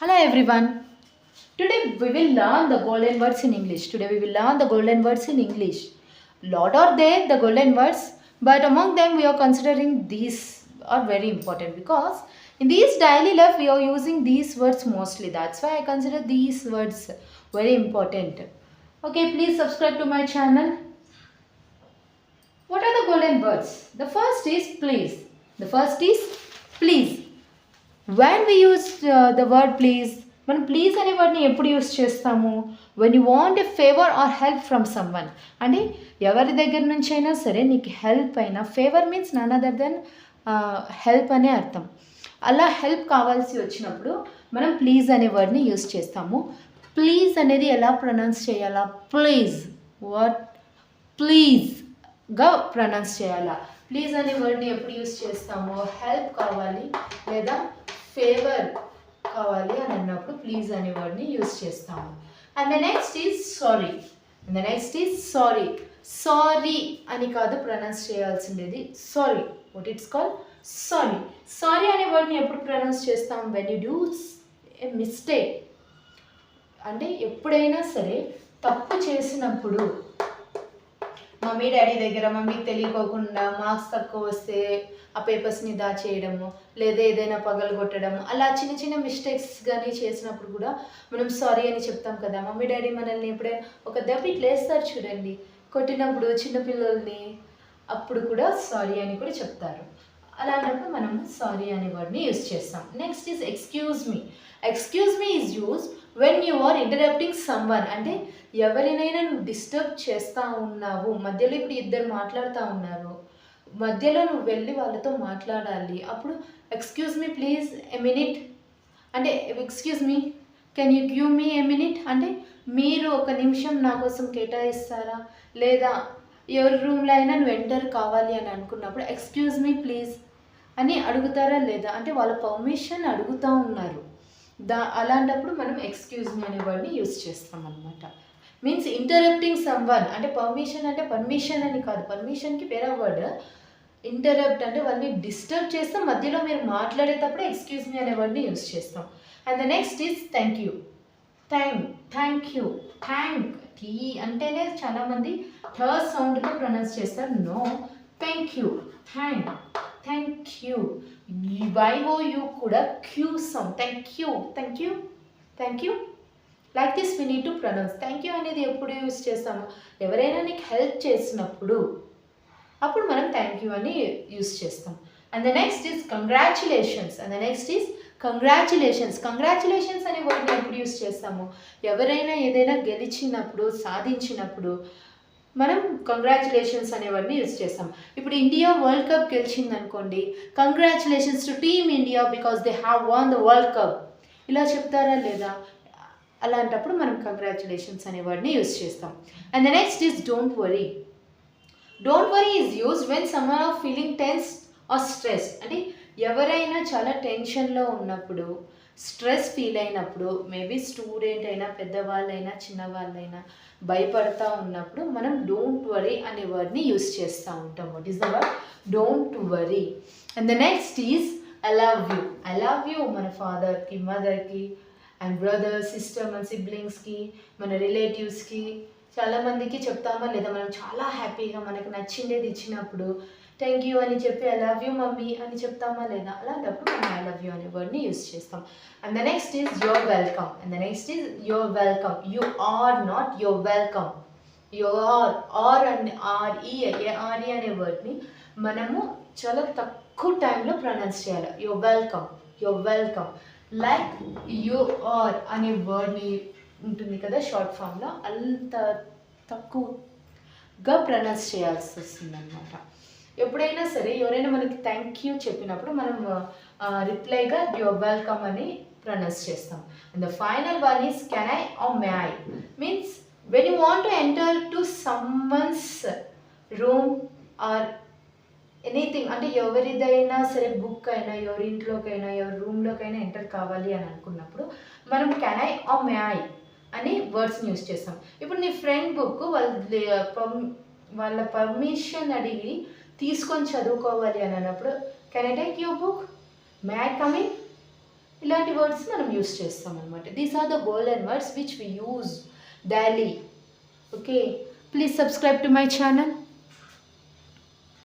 Hello everyone. Today we will learn the golden words in English. Today we will learn the golden words in English. Lot are there the golden words, but among them we are considering these are very important because in these daily life we are using these words mostly. That's why I consider these words very important. Okay, please subscribe to my channel. What are the golden words? The first is please. The first is please. When we use the word please, మనం please అనే వర్డ్ని ఎప్పుడు use చేస్తాము? When you want a favour or help from someone. అంటే ఎవరి దగ్గర నుంచి అయినా సరే నీకు హెల్ప్ అయినా, favour means none other than help అనే అర్థం. అలా హెల్ప్ కావాల్సి వచ్చినప్పుడు మనం ప్లీజ్ అనే వర్డ్ని యూస్ చేస్తాము. ప్లీజ్ అనేది ఎలా ప్రొనౌన్స్ చేయాలా? ప్లీజ్, వాట్, ప్లీజ్గా ప్రొనౌన్స్ చేయాలా? ప్లీజ్ అనే వర్డ్ని ఎప్పుడు యూస్ చేస్తాము? హెల్ప్ కావాలి లేదా ఫేవర్ కావాలి అని అన్నప్పుడు ప్లీజ్ అనే వర్డ్ని యూస్ చేస్తాము. And the next is sorry. And the next is sorry. Sorry అని కాదు ప్రొనౌన్స్ చేయాల్సిండేది, sorry. What it's call? Sorry. Sorry అనే వర్డ్ని ఎప్పుడు ప్రొనౌన్స్ చేస్తాం? When you do a mistake. అంటే ఎప్పుడైనా సరే తప్పు చేసినప్పుడు మమ్మీ డాడీ దగ్గర మమ్మీకి తెలియకోకుండా మార్క్స్ తక్కువ వస్తే ఆ పేపర్స్ని దాచేయడము, లేదా ఏదైనా పగలగొట్టడము, అలా చిన్న చిన్న మిస్టేక్స్ కానీ చేసినప్పుడు కూడా మనం సారీ అని చెప్తాం కదా. మమ్మీ డాడీ మనల్ని ఎప్పుడైనా ఒక దెబ్బ ఇట్లా వేస్తారు చూడండి, కొట్టినప్పుడు చిన్నపిల్లల్ని, అప్పుడు కూడా సారీ అని కూడా చెప్తారు. అలాంటప్పుడు మనం సారీ అనే వర్డ్ని యూస్ చేస్తాం. Next is excuse me. Excuse me is use when you are interrupting someone. అంటే ఎవరినైనా నువ్వు డిస్టర్బ్ చేస్తూ ఉన్నావు, మధ్యలో ఇప్పుడు ఇద్దరు మాట్లాడుతూ ఉన్నారు, మధ్యలో నువ్వు వెళ్ళి వాళ్ళతో మాట్లాడాలి, అప్పుడు excuse me please a minute అంటే, excuse me can you give me a minute అంటే మీరు ఒక నిమిషం నా కోసం కేటాయిస్తారా, లేదా ఎవరి రూమ్లో అయినా నువ్వు ఎంటర్ కావాలి అని అనుకున్నప్పుడు ఎక్స్క్యూజ్ మీ ప్లీజ్ అని అడుగుతారా లేదా, అంటే వాళ్ళ పర్మిషన్ అడుగుతూ ఉన్నారు. అలాంటప్పుడు మనం ఎక్స్క్యూజ్ మీ అనే వర్డ్ని యూస్ చేస్తాం అనమాట. మీన్స్ ఇంటరప్టింగ్ సమ్వన్ అంటే పర్మిషన్ అంటే పర్మిషన్ అని కాదు, పర్మిషన్కి వేరే వర్డ్. ఇంటరప్ట్ అంటే వాళ్ళని డిస్టర్బ్ చేస్తాం, మధ్యలో మీరు మాట్లాడేటప్పుడు ఎక్స్క్యూజ్ మీ అనే వర్డ్ని యూస్ చేస్తాం. And the next is thank you. Thank you. Thank T అంటేనే చాలామంది థ సౌండ్తో ప్రొనౌన్స్ చేస్తారు. No, thank you. Thank you. YOU కూడా క్యూ సౌండ్. Thank you. Like this we need to pronounce. Thank you అనేది ఎప్పుడు యూస్ చేస్తాము? ఎవరైనా నీకు హెల్ప్ చేసినప్పుడు అప్పుడు మనం థ్యాంక్ యూ అని యూస్ చేస్తాం. And the next is congratulations. Congratulations అనే వర్డ్ని ఎప్పుడు యూస్ చేస్తాము? ఎవరైనా ఏదైనా గెలిచినప్పుడు, సాధించినప్పుడు మనం కంగ్రాచులేషన్స్ అనే వర్డ్ని యూస్ చేస్తాం. ఇప్పుడు ఇండియా వరల్డ్ కప్ గెలిచింది అనుకోండి, congratulations to team India because they have won the world cup, ఇలా చెప్తారా లేదా? అలాంటప్పుడు మనం కంగ్రాచులేషన్స్ అనే వర్డ్ని యూస్ చేస్తాం. And the next is don't worry. Don't worry is use when someone are feeling tense or stress. అంటే ఎవరైనా చాలా టెన్షన్లో ఉన్నప్పుడు, స్ట్రెస్ ఫీల్ అయినప్పుడు, మేబీ స్టూడెంట్ అయినా, పెద్దవాళ్ళైనా, చిన్నవాళ్ళైనా భయపడతా ఉన్నప్పుడు మనం డోంట్ వరీ అనే వర్డ్ని యూస్ చేస్తూ ఉంటాం. What is the word? Don't worry. And the next is I love you. మన ఫాదర్కి, మదర్కి, అండ్ బ్రదర్, సిస్టర్, మన సిబ్లింగ్స్కి, మన రిలేటివ్స్కి, చాలామందికి చెప్తామా లేదా? మనం చాలా హ్యాపీగా మనకు నచ్చిండేది ఇచ్చినప్పుడు థ్యాంక్ యూ అని చెప్పి ఐ లవ్ యూ మమ్మీ అని చెప్తామా లేదా? అలాంటప్పుడు మనం ఐ లవ్ యూ అనే వర్డ్ని యూస్ చేస్తాం. And the next is your welcome. You are not your welcome. Are and R E అనే వర్డ్ని మనము చాలా తక్కువ టైంలో ప్రొనౌన్స్ చేయాలి. Your welcome. Like you are అనే వర్డ్ని ఉంటుంది కదా షార్ట్ ఫామ్లో, అంత తక్కువగా ప్రొనౌన్స్ చేయాల్సి వస్తుంది అనమాట. ఎప్పుడైనా సరే ఎవరైనా మనకి థ్యాంక్ యూ చెప్పినప్పుడు మనం రిప్లైగా యువర్ వెల్కమ్ అని ప్రొనౌన్స్ చేస్తాం. And the final one is can I or may I. Means when you want to enter to someone's room or anything, అంటే ఎవరిదైనా సరే బుక్ అయినా, ఎవరి ఇంట్లోకైనా, ఎవరి రూమ్లోకైనా ఎంటర్ కావాలి అని అనుకున్నప్పుడు మనం can I or may I అని వర్డ్స్ని యూస్ చేస్తాం. ఇప్పుడు నీ ఫ్రెండ్ బుక్ వాళ్ళ పర్మిషన్ అడిగి తీసుకొని చదువుకోవాలి అని అన్నప్పుడు can I take your book, may I come in, ఇలాంటి వర్డ్స్ మనం యూస్ చేస్తాం అనమాట. These are the golden words which we use daily. Okay, please subscribe to my channel.